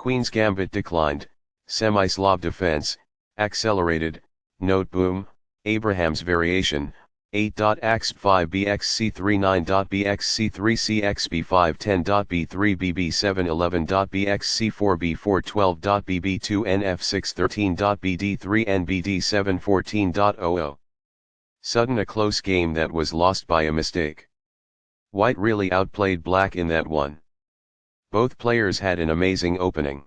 Queen's Gambit declined, Semi-Slav defense, accelerated, Noteboom, Abraham's variation, 8.xc39.bxc3C XB510.b3BB711.bxc4B412.bb2NF613.BD714.00. Sudden a close game that was lost by a mistake. White really outplayed Black in that one. Both players had an amazing opening.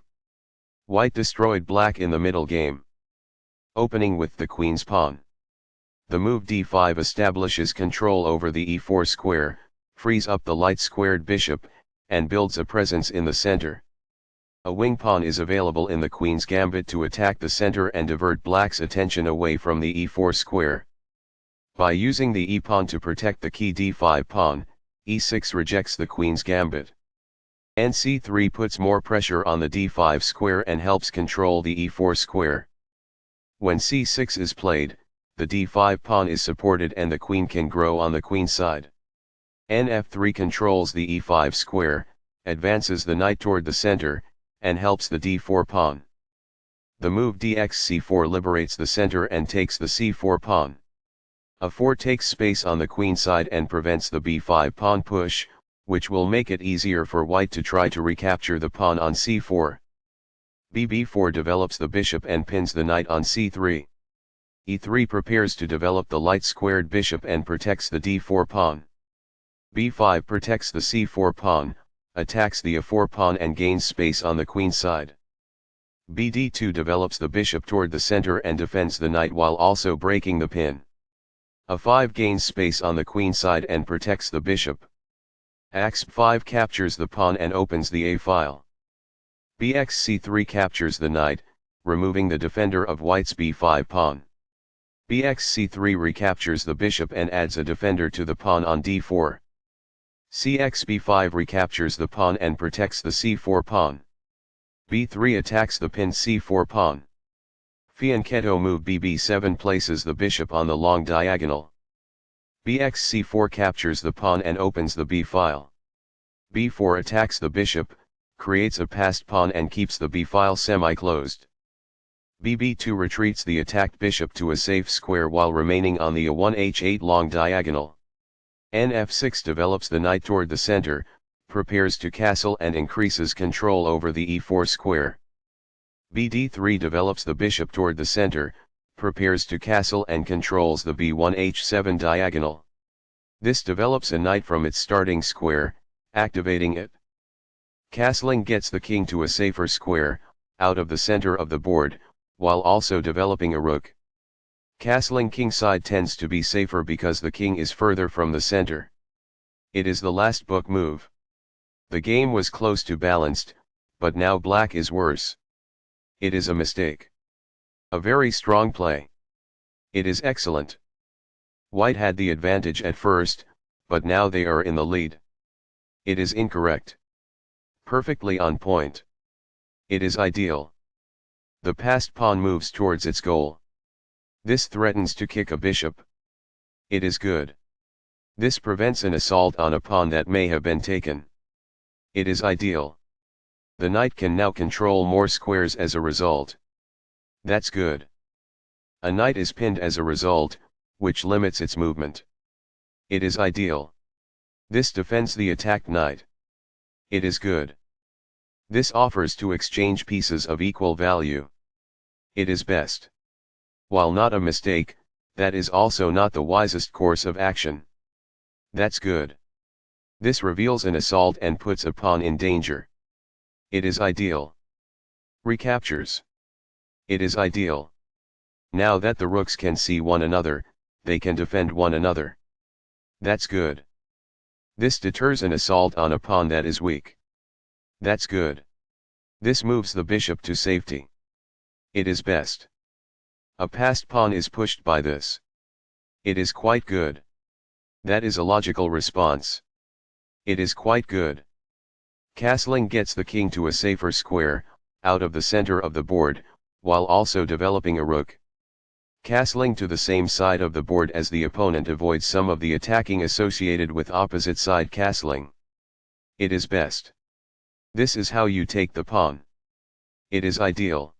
White destroyed Black in the middle game. Opening with the Queen's pawn. The move d5 establishes control over the e4 square, frees up the light-squared bishop, and builds a presence in the center. A wing pawn is available in the Queen's Gambit to attack the center and divert Black's attention away from the e4 square. By using the e-pawn to protect the key d5 pawn, e6 rejects the Queen's Gambit. c3 puts more pressure on the d5 square and helps control the e4 square. When c6 is played, the d5 pawn is supported and the queen can grow on the queen side. F3 controls the e5 square, advances the knight toward the center, and helps the d4 pawn. The move dxc4 liberates the center and takes the c4 pawn. A4 takes space on the queen side and prevents the b5 pawn push, which will make it easier for White to try to recapture the pawn on c4. bb4 develops the bishop and pins the knight on c3. e3 prepares to develop the light-squared bishop and protects the d4 pawn. b5 protects the c4 pawn, attacks the a4 pawn and gains space on the queen side. bd2 develops the bishop toward the center and defends the knight while also breaking the pin. a5 gains space on the queen side and protects the bishop. axb5 captures the pawn and opens the a-file. bxc3 captures the knight, removing the defender of White's b5 pawn. bxc3 recaptures the bishop and adds a defender to the pawn on d4. cxb5 recaptures the pawn and protects the c4 pawn. b3 attacks the pinned c4 pawn. Fianchetto move bb7 places the bishop on the long diagonal. bxc4 captures the pawn and opens the b-file. b4 attacks the bishop, creates a passed pawn and keeps the b-file semi-closed. bb2 retreats the attacked bishop to a safe square while remaining on the a1h8 long diagonal. Nf6 develops the knight toward the center, prepares to castle and increases control over the e4 square. bd3 develops the bishop toward the center, prepares to castle and controls the b1h7 diagonal. This develops a knight from its starting square, activating it. Castling gets the king to a safer square, out of the center of the board, while also developing a rook. Castling kingside tends to be safer because the king is further from the center. It is the last book move. The game was close to balanced, but now Black is worse. It is a mistake. A very strong play. It is excellent. White had the advantage at first, but now they are in the lead. It is incorrect. Perfectly on point. It is ideal. The passed pawn moves towards its goal. This threatens to kick a bishop. It is good. This prevents an assault on a pawn that may have been taken. It is ideal. The knight can now control more squares as a result. That's good. A knight is pinned as a result, which limits its movement. It is ideal. This defends the attacked knight. It is good. This offers to exchange pieces of equal value. It is best. While not a mistake, that is also not the wisest course of action. That's good. This reveals an assault and puts a pawn in danger. It is ideal. Recaptures. It is ideal. Now that the rooks can see one another, they can defend one another. That's good. This deters an assault on a pawn that is weak. That's good. This moves the bishop to safety. It is best. A passed pawn is pushed by this. It is quite good. That is a logical response. It is quite good. Castling gets the king to a safer square, out of the center of the board, while also developing a rook. Castling to the same side of the board as the opponent avoids some of the attacking associated with opposite side castling. It is best. This is how you take the pawn. It is ideal.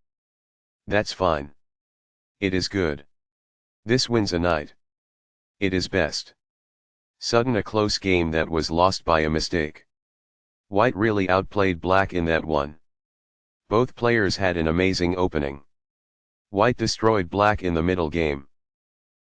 That's fine. It is good. This wins a knight. It is best. Sudden a close game that was lost by a mistake. White really outplayed black in that one. Both players had an amazing opening. White destroyed black in the middle game.